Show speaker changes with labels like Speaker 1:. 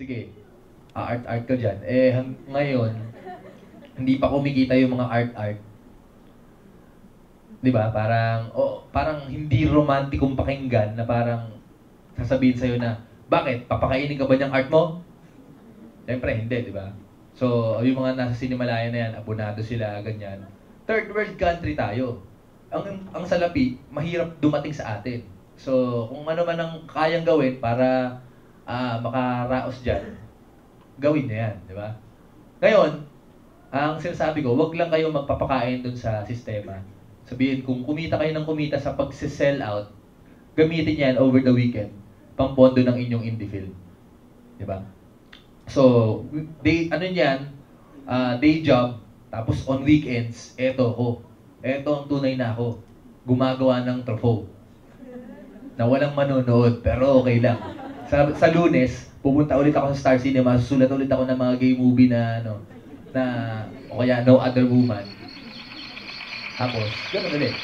Speaker 1: sige, art-art ka dyan. Ngayon, hindi pa kumikita yung mga art-art. Di ba? Parang hindi romantikong pakinggan na parang sasabihin sa'yo na, bakit? Papakainin ka ba ng art mo? Siyempre, hindi, di ba? So, yung mga nasa Sinimalaya na yan, abonado sila, ganyan. Third world country tayo. Ang salapi, mahirap dumating sa atin. So, kung ano man ang kayang gawin para makaraos dyan, gawin niya yan, di ba? Ngayon, ang sinasabi ko, wag lang kayo magpapakain dun sa sistema. Sabihin, kung kumita kayo ng kumita sa pag-sell out, gamitin yan over the weekend, pampondo ng inyong indie film. Di ba? So, day job, tapos on weekends, eto ang tunay na ako. Gumagawa ng trofo. Na walang manonood, pero okay lang. Sa Lunes, pupunta ulit ako sa Star Cinema, susulat ulit ako ng mga gay movie o kaya No Other Woman. Tapos, gano'n ulit.